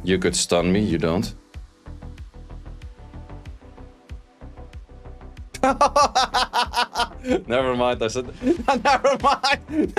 You could stun me, you don't. Never mind, I said... Never mind!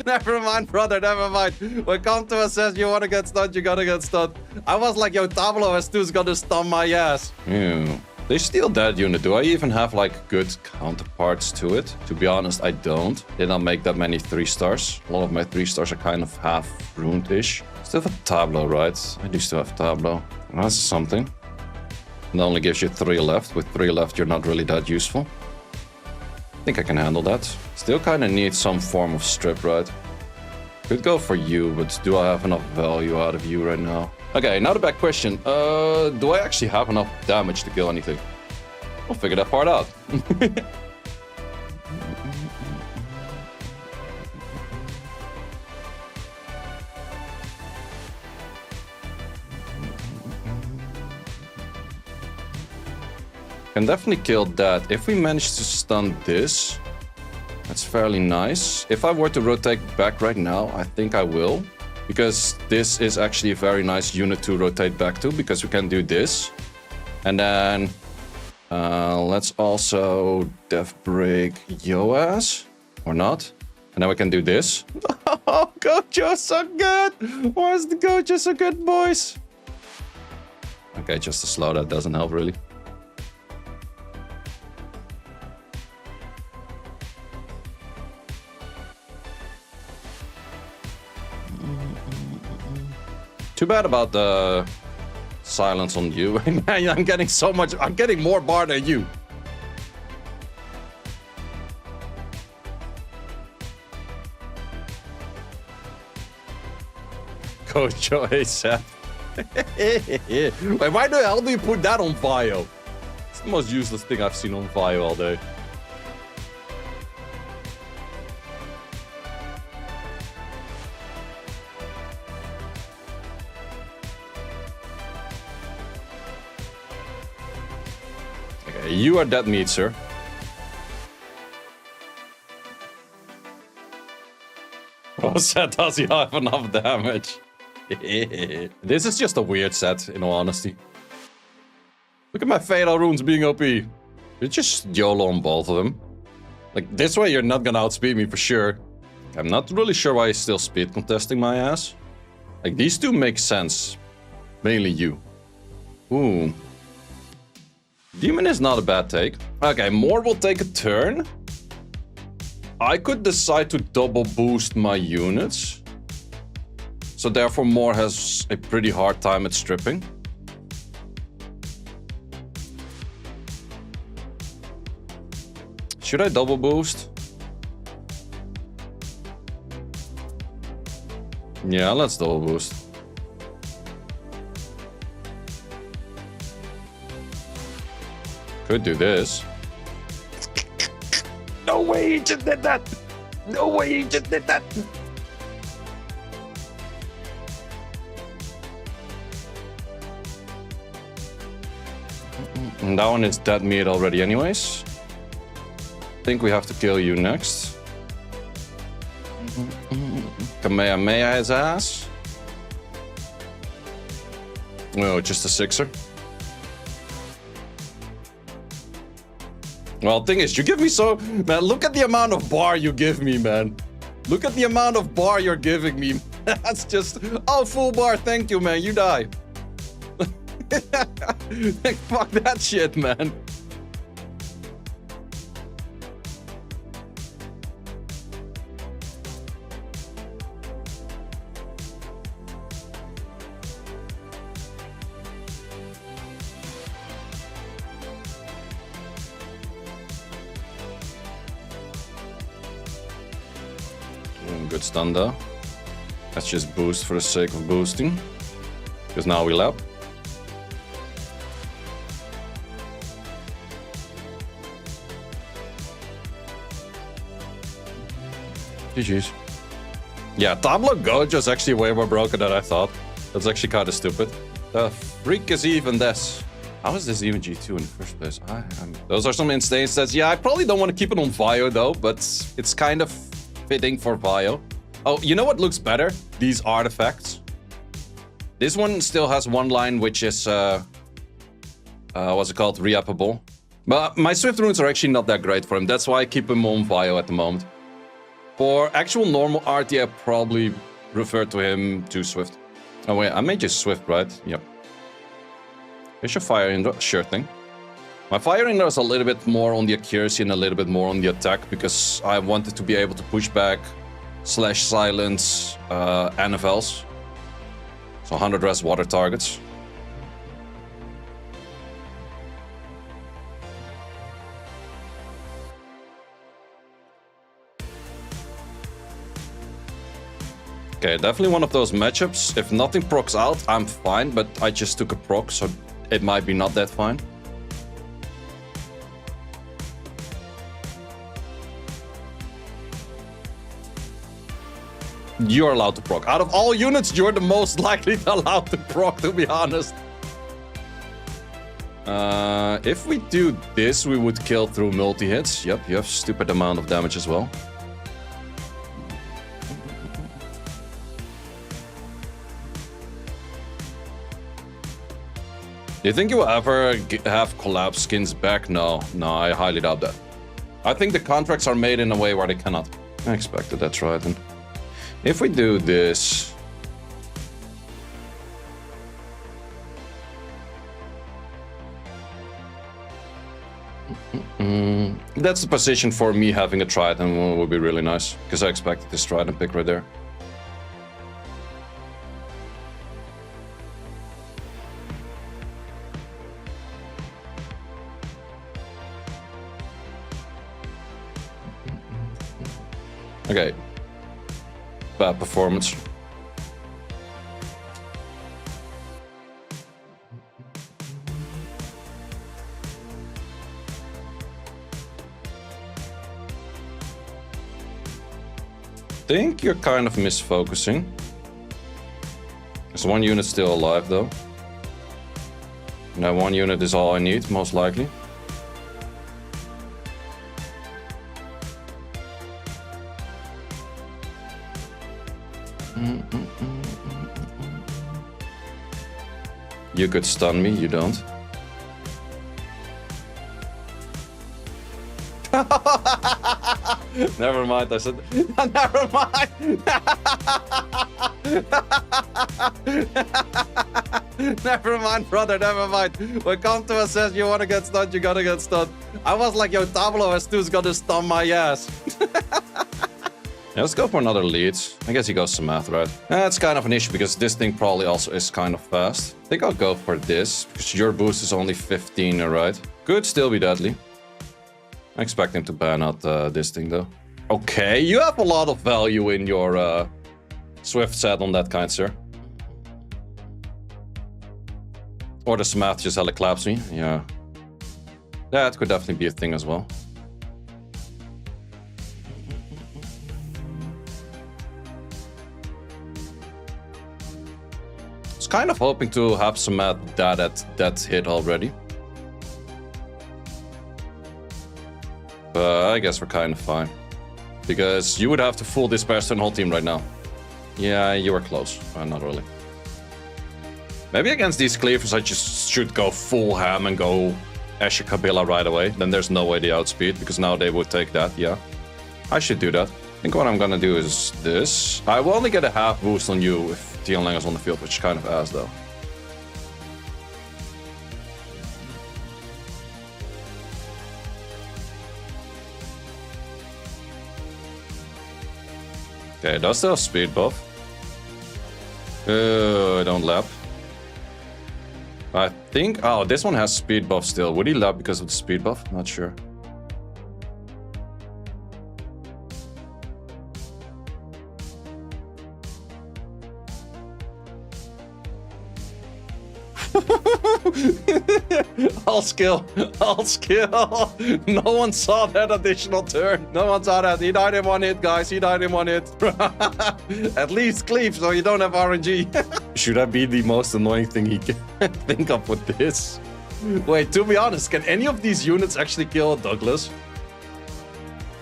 Never mind, brother, never mind. When Kanto says you wanna get stunned, you gotta get stunned. I was like, yo, Tablo S2's gonna stun my ass. Ew. They steal that unit. Do I even have, like, good counterparts to it? To be honest, I don't. Did not make that many 3-stars. A lot of my 3-stars are kind of half ruined-ish. Still have Tablo, right? I do still have Tablo. That's something. It only gives you 3 left. With 3 left, you're not really that useful. I think I can handle that. Still kind of need some form of strip, right? Could go for you, but do I have enough value out of you right now? Okay, now the back question. Do I actually have enough damage to kill anything? We'll figure that part out. Can definitely kill that. If we manage to stun this, that's fairly nice. If I were to rotate back right now, I think I will. Because this is actually a very nice unit to rotate back to, because we can do this. And then let's also Death Break Yoas, or not. And then we can do this. Oh, Gojo's so good! Why is the Gojo so good, boys? Okay, just to slow that doesn't help really. Too bad about the silence on you. Man, I'm getting so much. I'm getting more bar than you. Gojo ASAP. Wait, why the hell do you put that on Vio? It's the most useless thing I've seen on Vio all day. You are dead meat, sir. What set does he have enough damage? This is just a weird set, in all honesty. Look at my Fatal Runes being OP. You just YOLO on both of them. Like, this way you're not gonna outspeed me for sure. I'm not really sure why he's still speed contesting my ass. Like, these two make sense. Mainly you. Ooh. Demon is not a bad take. Okay, More will take a turn. I could decide to double boost my units. So therefore More has a pretty hard time at stripping. Should I double boost? Yeah, let's double boost. Could do this. No way he just did that! No way he just did that! And that one is dead meat already anyways. I think we have to kill you next. Kamehameha his ass. Oh, just a 6er. Well, the thing is, you give me so... Man, look at the amount of bar you give me, man. Look at the amount of bar you're giving me. That's just... Oh, full bar, thank you, man. You die. Like, fuck that shit, man. Good stun though. Let's just boost for the sake of boosting. Because now we lap. GG's. Yeah, Tablo Gojo is actually way more broken than I thought. That's actually kind of stupid. The freak is even this. How is this even G2 in the first place? Those are some insane stats. Yeah, I probably don't want to keep it on Vio though, but it's kind of fitting for Vio. Oh, you know what looks better? These artifacts. This one still has one line, which is, what's it called? Reappable. But my Swift runes are actually not that great for him. That's why I keep him on Vio at the moment. For actual normal RT, I probably refer to him to Swift. Oh wait, I made you Swift, right? Yep. Here's your Fire Indoor, sure thing. My Fire Indoor is a little bit more on the accuracy and a little bit more on the attack because I wanted to be able to push back, slash silence, NFLs. So 100 res water targets. Okay, definitely one of those matchups. If nothing procs out, I'm fine, but I just took a proc, so it might be not that fine. You're allowed to proc. Out of all units, you're the most likely allowed to proc, to be honest. If we do this, we would kill through multi-hits. Yep, you have stupid amount of damage as well. Do you think you will ever have collapse skins back? No, I highly doubt that. I think the contracts are made in a way where they cannot. I expected that, right? And if we do this... That's the position for me having a Trident would be really nice. Because I expected this Trident pick right there. Okay. Bad performance. I think you're kind of misfocusing. There's one unit still alive though. And that one unit is all I need, most likely. You could stun me, you don't. Never mind, I said... Never mind! Never mind, brother, never mind. When come to assess you wanna get stunned, you gotta get stunned. I was like, yo, Tablo S2's gonna stun my ass. Yeah, let's go for another lead. I guess he goes to math, right? That's kind of an issue because this thing probably also is kind of fast. I think I'll go for this because your boost is only 15, right? Could still be deadly. I expect him to ban out this thing though. Okay, you have a lot of value in your Swift set on that kind, sir. Or the math just hella claps me. Yeah. That could definitely be a thing as well. Kind of hoping to have some that hit already. But I guess we're kind of fine. Because you would have to full disperse the whole team right now. Yeah, you were close. Not really. Maybe against these cleavers I just should go full ham and go Asher Kabila right away. Then there's no way they outspeed because now they would take that, yeah. I should do that. I think what I'm gonna do is this. I will only get a half boost on you if Tianlang is on the field, which is kind of ass though. Okay, does still have speed buff. Don't lap. I think... Oh, this one has speed buff still. Would he lap because of the speed buff? Not sure. All skill. No one saw that additional turn. No one saw that. He died in one hit, guys. He died in one hit. At least cleave, so you don't have RNG. Should that be the most annoying thing he can think of with this? Wait, to be honest, can any of these units actually kill Douglas?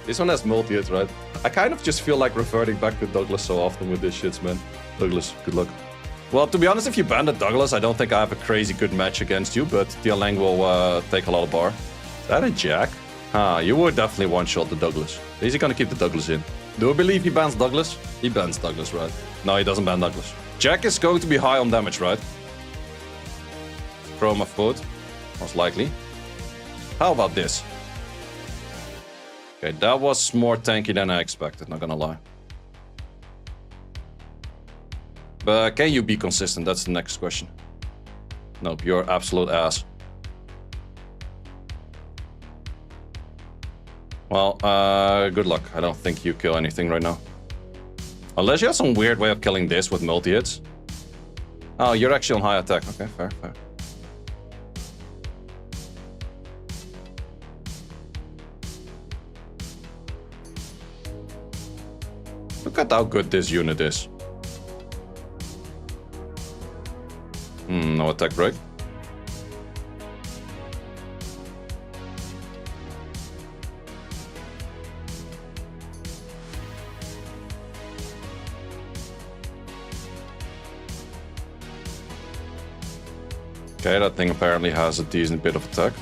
This one has multi-hits, right? I kind of just feel like reverting back to Douglas so often with this shits, man. Douglas, good luck. Well, to be honest, if you ban the Douglas, I don't think I have a crazy good match against you, but Dialeng will take a lot of bar. Is that a jack? Ah, you would definitely one-shot the Douglas. Is he gonna keep the Douglas in? Do I believe he bans Douglas? He bans Douglas, right? No, he doesn't ban Douglas. Jack is going to be high on damage, right? Throw him a foot, most likely. How about this? Okay, that was more tanky than I expected, not gonna lie. But can you be consistent? That's the next question. Nope, you're absolute ass. Well, good luck. I don't think you kill anything right now. Unless you have some weird way of killing this with multi-hits. Oh, you're actually on high attack. Okay, fair, fair. Look at how good this unit is. No attack break. Okay, that thing apparently has a decent bit of attack.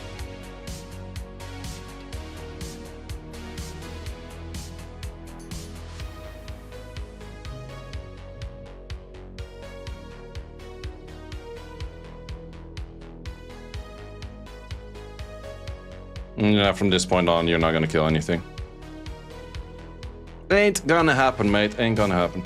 Yeah, from this point on, you're not gonna kill anything. Ain't gonna happen, mate. Ain't gonna happen.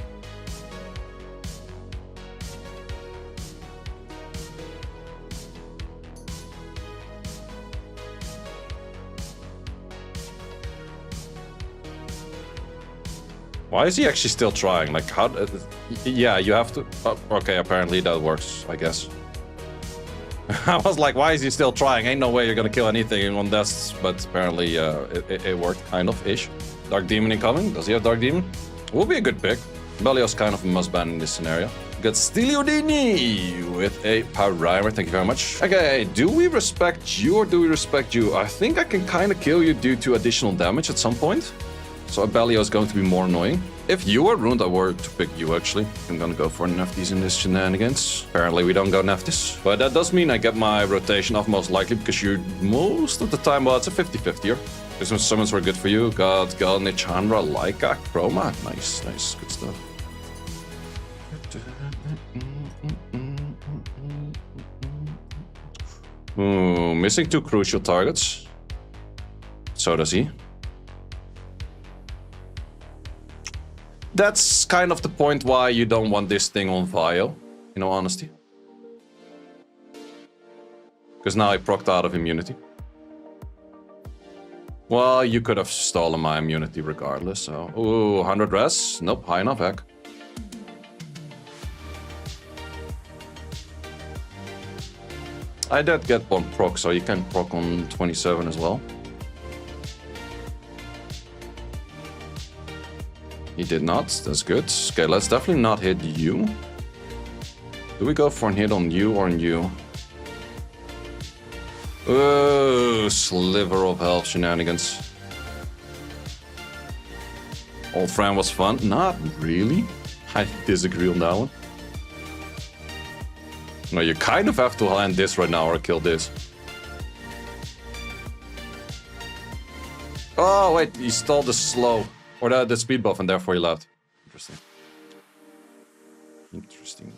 Why is he actually still trying? Like, how... yeah, you have to... Oh, okay, apparently that works, I guess. I was like, why is he still trying? Ain't no way you're gonna kill anything on this, but apparently it worked, kind of-ish. Dark Demon incoming. Does he have Dark Demon? Will be a good pick. Belios kind of a must-ban in this scenario. Got Stiliodini with a Primer. Thank you very much. Okay, do we respect you or do we respect you? I think I can kind of kill you due to additional damage at some point. So Abelio is going to be more annoying. If you were Rune, I were to pick you, actually. I'm gonna go for Neftis in this shenanigans. Apparently we don't go Neftis. But that does mean I get my rotation off most likely, because you most of the time, well, it's a 50-50 here. Christmas summons were good for you. Got Galne, Chandra, Laika, Chroma. Nice, nice, good stuff. Ooh, missing 2 crucial targets. So does he. That's kind of the point why you don't want this thing on Vio, in all honesty. Because now I procced out of immunity. Well, you could have stolen my immunity regardless, so... Ooh, 100 res? Nope, high enough, heck. I did get one proc, so you can proc on 27 as well. He did not, that's good. Okay, let's definitely not hit you. Do we go for a hit on you or on you? Oh, sliver of health shenanigans. Old friend was fun. Not really. I disagree on that one. No, you kind of have to land this right now or kill this. Oh, wait, he stole the slow. Or the speed buff and therefore he left. Interesting. Interesting.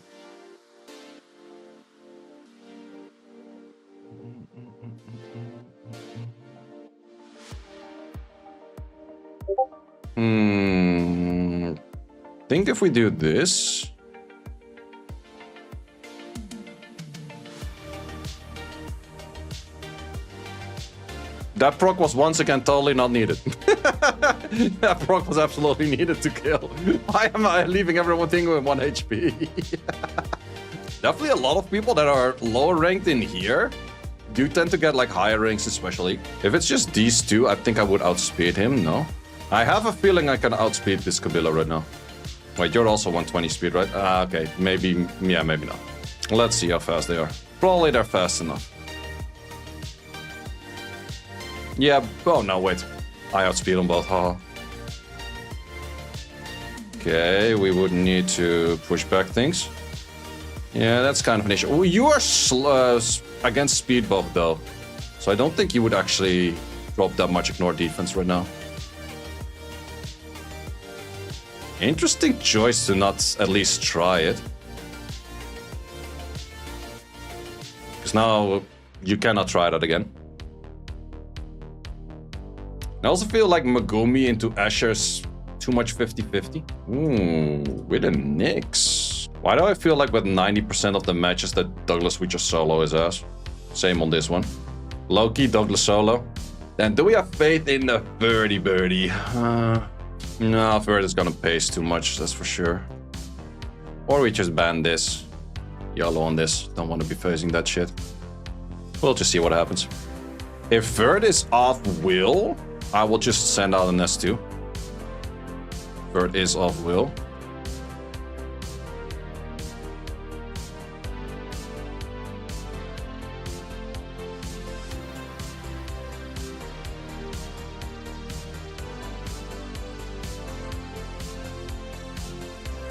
Think if we do this... That proc was once again totally not needed. That proc was absolutely needed to kill. Why am I leaving everyone thinking with 1 HP? Definitely a lot of people that are lower ranked in here do tend to get like higher ranks especially. If it's just these two, I think I would outspeed him, no? I have a feeling I can outspeed this Kabila right now. Wait, you're also 120 speed, right? Okay, maybe, yeah, maybe not. Let's see how fast they are. Probably they're fast enough. Yeah, oh no, wait. I outspeed them both, haha. Okay, we would need to push back things. Yeah, that's kind of an issue. Oh, you are against speed buff though, so I don't think you would actually drop that much ignore defense right now. Interesting choice to not at least try it. Because now you cannot try that again. I also feel like Megumi into Asher's too much 50-50. Ooh, with a Nyx. Why do I feel like with 90% of the matches that Douglas would just solo his ass? Same on this one. Loki, Douglas solo. Then do we have faith in the birdie? No, Verd is gonna pace too much, that's for sure. Or we just ban this. Yellow on this. Don't want to be facing that shit. We'll just see what happens. If Verd is off will, I will just send out an S2. Verd is off will.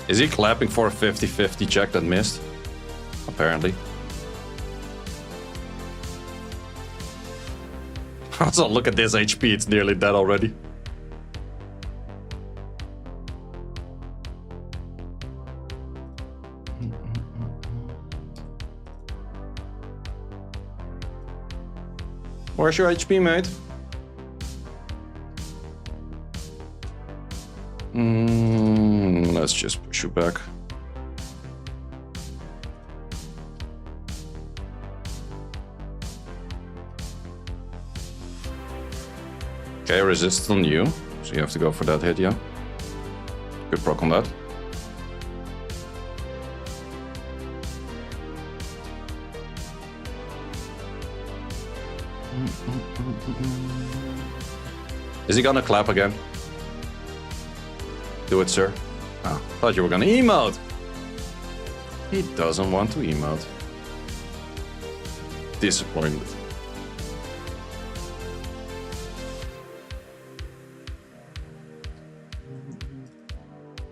Is he clapping for a 50-50 check that missed? Apparently. Also, look at this HP, it's nearly dead already. Where's your HP, mate? Let's just push you back. Okay, resist on you, so you have to go for that hit, yeah. Good proc on that. Is he gonna clap again? Do it, sir. Oh, thought you were gonna emote. He doesn't want to emote. Disappointed.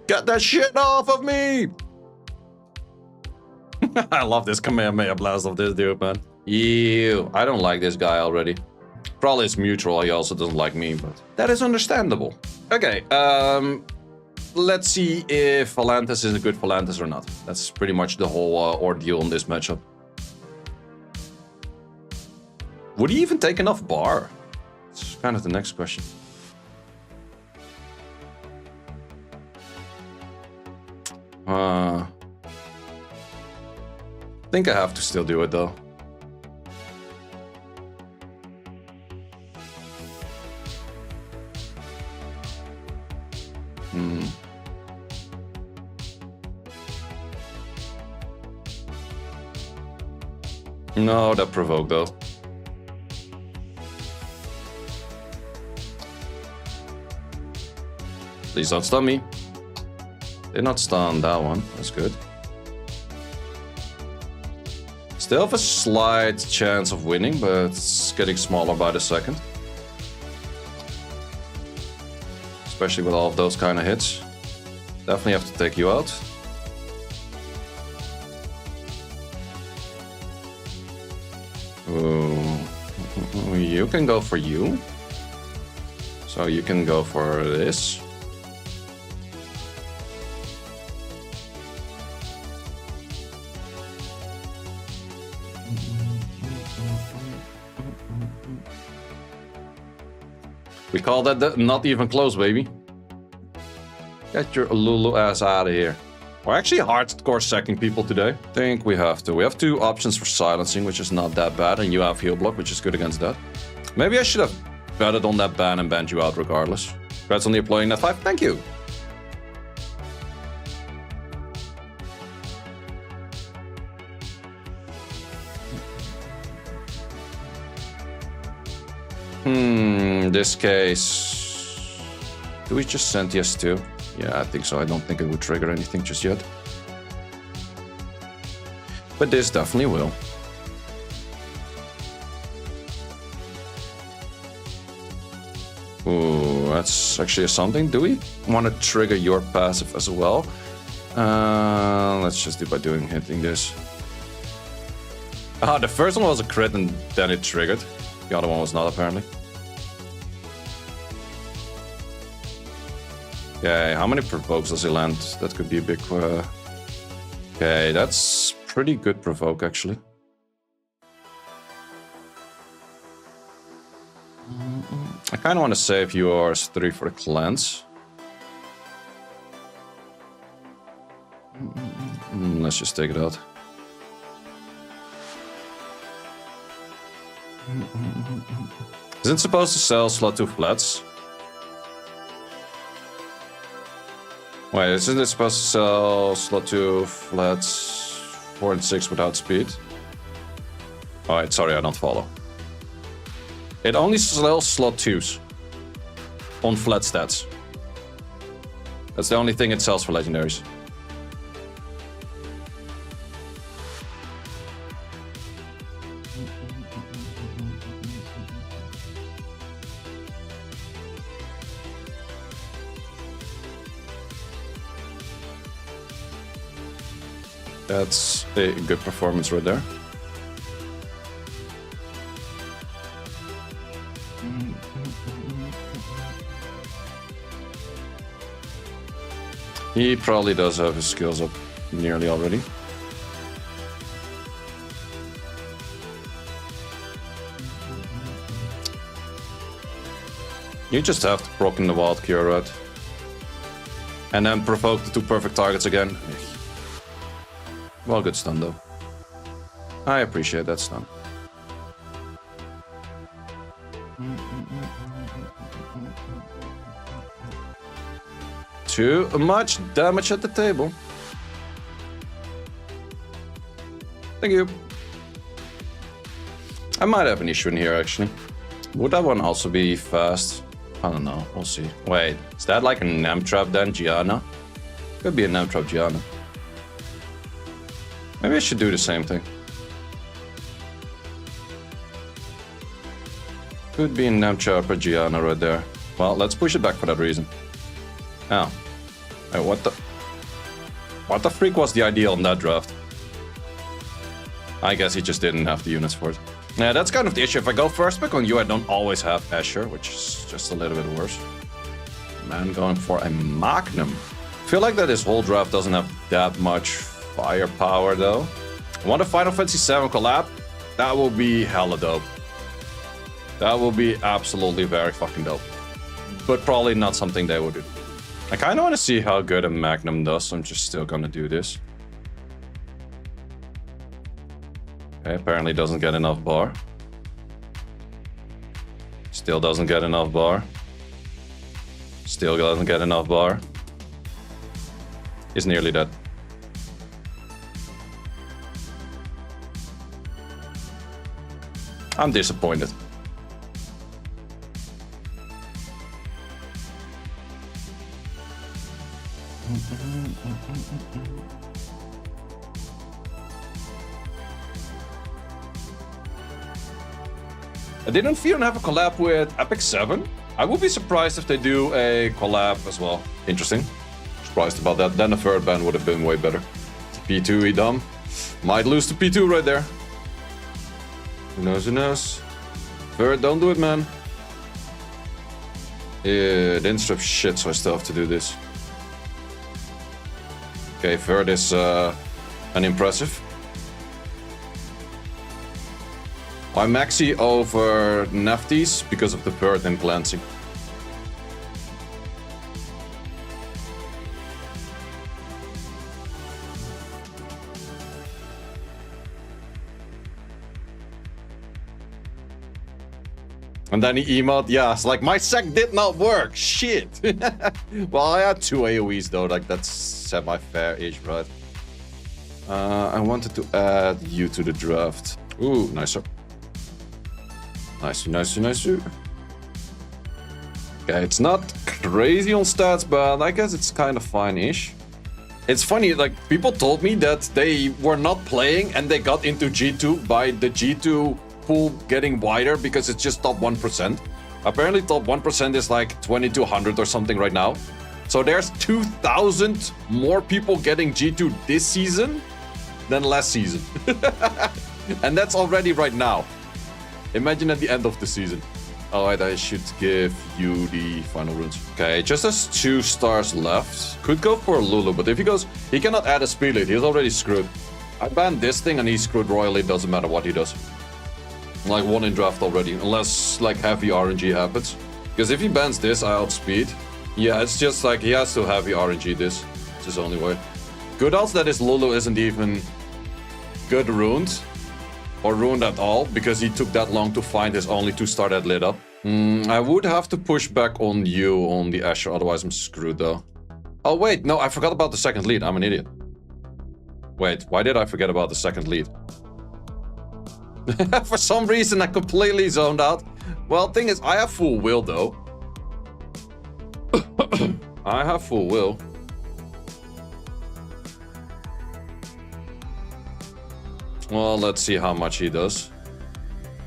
Get that shit off of me! I love this Kamehameha blast of this dude, man. Ew, I don't like this guy already. Probably it's mutual, he also doesn't like me, but that is understandable. Okay, let's see if Volantis is a good Volantis or not. That's pretty much the whole ordeal in this matchup. Would he even take enough bar? It's kind of the next question. I think I have to still do it though. No, that provoked though. Please don't stun me. Did not stun that one. That's good. Still have a slight chance of winning, but it's getting smaller by the second. Especially with all of those kind of hits. Definitely have to take you out. Ooh. You can go for you. So you can go for this. We call that not even close, baby. Get your Lulu ass out of here. We're actually hardcore sacking people today. I think we have to. We have two options for silencing, which is not that bad, and you have heal block, which is good against that. Maybe I should have betted on that ban and banned you out regardless. Congrats on the deploying that 5. Thank you. In this case, do we just send yes to? Yeah, I think so. I don't think it would trigger anything just yet. But this definitely will. Ooh, that's actually something. Do we want to trigger your passive as well? Let's just do by hitting this. Ah, the first one was a crit and then it triggered. The other one was not, apparently. Okay, how many provokes does he land? That could be a big... Okay, that's pretty good provoke, actually. I kind of want to save yours 3 for the cleanse. Let's just take it out. Isn't it supposed to sell slot 2 flats? Wait, isn't it supposed to sell slot 2 flats 4 and 6 without speed? Alright, sorry, I don't follow. It only sells slot 2s on flat stats. That's the only thing it sells for legendaries. That's a good performance right there. He probably does have his skills up nearly already. You just have to proc in the wild cure, right? And then provoke the 2 perfect targets again. Well, good stun though. I appreciate that stun. Too much damage at the table. Thank you. I might have an issue in here, actually. Would that one also be fast? I don't know. We'll see. Wait, is that like a Nam Trap then, Gianna? Could be a Nam Trap Gianna. Maybe I should do the same thing. Could be a Nam Trap or Gianna right there. Well, let's push it back for that reason. Oh. Hey, what the freak was the ideal in that draft? I guess he just didn't have the units for it. Yeah, that's kind of the issue. If I go first pick on you, I don't always have Asher, which is just a little bit worse. Man going for a Magnum. I feel like that this whole draft doesn't have that much firepower, though. I want a Final Fantasy VII collab. That will be hella dope. That will be absolutely very fucking dope. But probably not something they would do. I kind of want to see how good a Magnum does, so I'm just still gonna do this. Okay, apparently doesn't get enough bar. Still doesn't get enough bar. Still doesn't get enough bar. He's nearly dead. I'm disappointed. Didn't Fion have a collab with Epic 7? I would be surprised if they do a collab as well. Interesting. Surprised about that. Then the third band would have been way better. P2, he dumb. Might lose to P2 right there. Who knows, who knows? Third, don't do it, man. Yeah, didn't strip shit, so I still have to do this. Okay, third is unimpressive. I'm maxi over Nafties because of the bird and glancing. And then he emote, yeah, it's like, my sec did not work, shit. Well, I had 2 AoEs though, like that's semi-fair-ish, right? I wanted to add you to the draft. Ooh, nicer. Nice, nice, nice. Okay, it's not crazy on stats, but I guess it's kind of fine-ish. It's funny, like, people told me that they were not playing and they got into G2 by the G2 pool getting wider because it's just top 1%. Apparently top 1% is like 2200 or something right now. So there's 2,000 more people getting G2 this season than last season. And that's already right now. Imagine at the end of the season. Alright, I should give you the final runes. Okay, just has 2 stars left. Could go for Lulu, but if he goes, he cannot add a speed lead. He's already screwed. I banned this thing and he's screwed royally. Doesn't matter what he does. Like 1 in draft already, unless like heavy RNG happens. Because if he bans this, I outspeed. Yeah, it's just like he has to heavy RNG this. It's his only way. Good odds that his Lulu isn't even good ruined. Or ruined at all, because he took that long to find his only 2-star that lit up. I would have to push back on you on the Asher, otherwise I'm screwed though. Oh wait, no, I forgot about the second lead. I'm an idiot. Wait, why did I forget about the second lead? For some reason I completely zoned out. Well, thing is, I have full will though. I have full will. Well, let's see how much he does.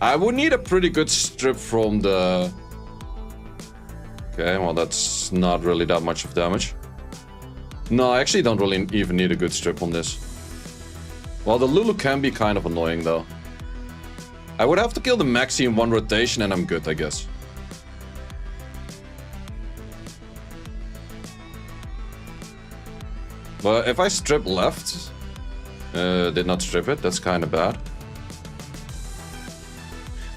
I would need a pretty good strip from the... Okay, well that's not really that much of damage. No, I actually don't really even need a good strip on this. Well, the Lulu can be kind of annoying though. I would have to kill the Maxi in 1 rotation and I'm good, I guess. But if I strip left... did not strip it, that's kind of bad.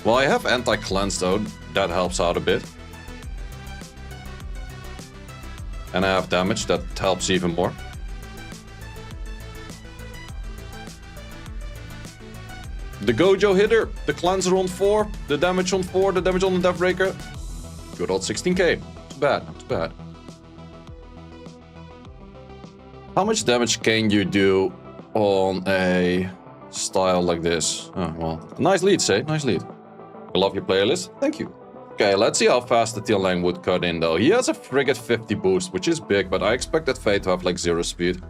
Well, I have anti-cleanse though, that helps out a bit. And I have damage, that helps even more. The Gojo hitter, the cleanser on 4, the damage on 4, the damage on the Deathbreaker. Good old 16k, not too bad, not too bad. How much damage can you do on a style like this? Oh, well, nice lead, Sei. Nice lead. I love your playlist. Thank you. Okay, let's see how fast the Lang would cut in, though. He has a frigate 50 boost, which is big, but I expect that Faye to have, like, 0 speed.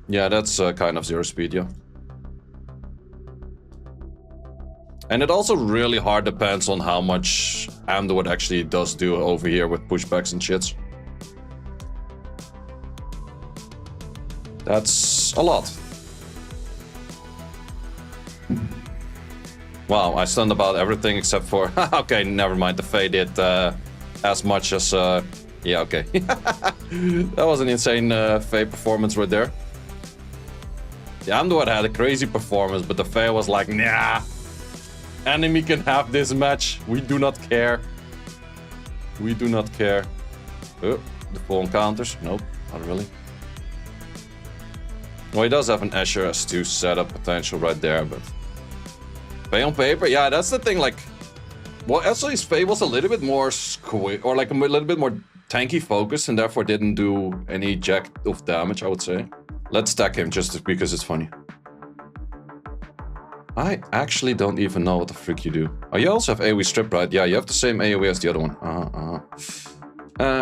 Yeah, that's kind of 0 speed, yeah. And it also really hard depends on how much Amduit actually does do over here with pushbacks and shits. That's a lot. Wow, I stunned about everything except for... Okay, never mind. The Faye did as much as... Yeah, okay. That was an insane Faye performance right there. The Amduit had a crazy performance, but the Faye was like, nah. Enemy can have this match. We do not care. We do not care. Oh, the full encounters. Nope, not really. Well, he does have an Asher S2 setup potential right there, but... Faye on paper? Yeah, that's the thing, like... Well, actually, his Faye was a little bit more or like a little bit more tanky focused, and therefore didn't do any jack of damage, I would say. Let's stack him just because it's funny. I actually don't even know what the frick you do. Oh, you also have AoE strip, right? Yeah, you have the same AoE as the other one. I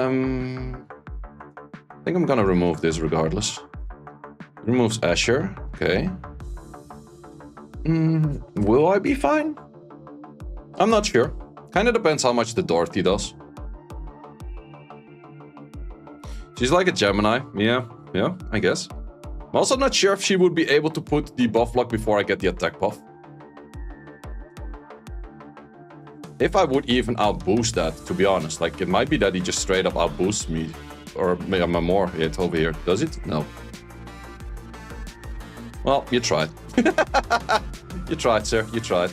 think I'm gonna remove this regardless. Removes Asher. Okay. Will I be fine? I'm not sure. Kinda depends how much the Dorothy does. She's like a Gemini. Yeah, I guess. I'm also not sure if she would be able to put the buff block before I get the attack buff. If I would even outboost that, to be honest. Like, it might be that he just straight up outboosts me. Or maybe I'm more hit over here. Does it? No. Well, you tried. You tried, sir. You tried.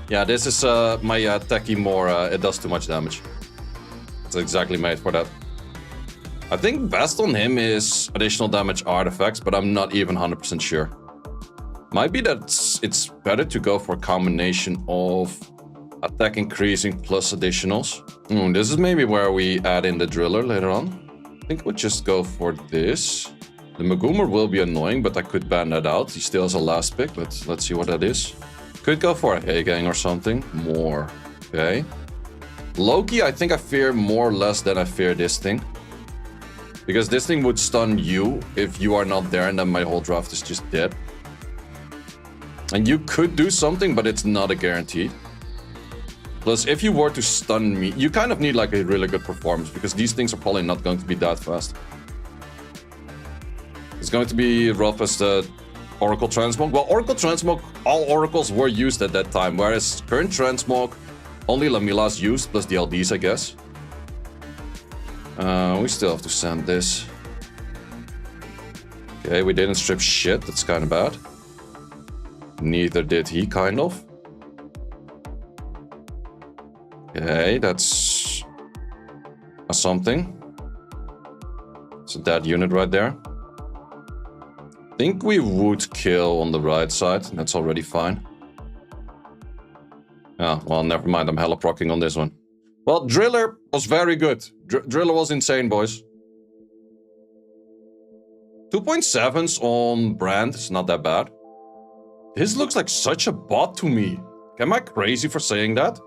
Yeah, this is my techie more. It does too much damage. It's exactly made for that. I think best on him is additional damage artifacts, but I'm not even 100% sure. Might be that it's better to go for a combination of attack increasing plus additionals. This is maybe where we add in the driller later on. I think we'll just go for this. The Magoomer will be annoying, but I could ban that out. He still has a last pick, but let's see what that is. Could go for a Heigang or something. More. Okay. Loki, I think I fear more or less than I fear this thing. Because this thing would stun you if you are not there, and then my whole draft is just dead. And you could do something, but it's not a guarantee. Plus, if you were to stun me, you kind of need like a really good performance because these things are probably not going to be that fast. It's going to be rough as the Oracle Transmog. Well, Oracle Transmog, all Oracles were used at that time, whereas current Transmog, only Lamila's used, plus the LDs, I guess. We still have to send this. Okay, we didn't strip shit, that's kind of bad. Neither did he, kind of. Okay, that's something. It's a dead unit right there. I think we would kill on the right side. That's already fine. Yeah, well, never mind. I'm hella procking on this one. Well, Driller was very good. Driller was insane, boys. 2.7s on Brand. It's not that bad. This looks like such a bot to me. Am I crazy for saying that?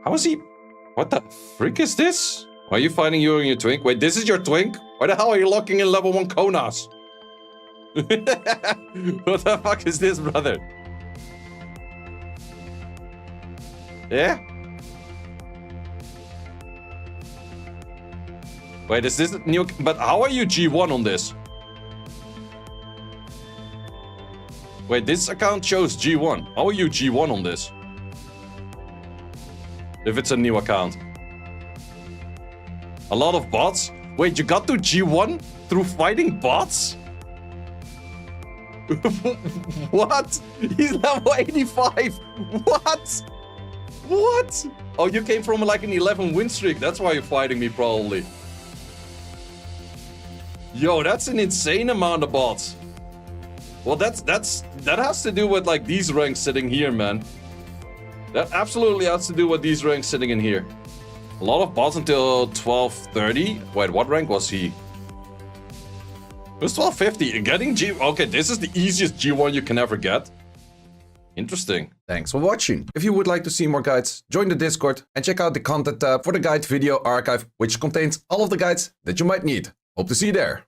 How is he? What the frick is this? Why are you fighting you and your twink? Wait, this is your twink? Why the hell are you locking in level 1 Konas? What the fuck is this, brother? Yeah? Wait, is this new? But how are you G1 on this? Wait, this account shows G1. How are you G1 on this? If it's a new account. A lot of bots? Wait, you got to G1 through fighting bots? What? He's level 85. What? What? Oh, you came from like an 11 win streak. That's why you're fighting me, probably. Yo, that's an insane amount of bots. Well, that has to do with like these ranks sitting here, man. That absolutely has to do with these ranks sitting in here. A lot of bots until 1230. Wait, what rank was he? It was 1250. Getting G... Okay, this is the easiest G1 you can ever get. Interesting. Thanks for watching. If you would like to see more guides, join the Discord and check out the content tab for the guide video archive, which contains all of the guides that you might need. Hope to see you there.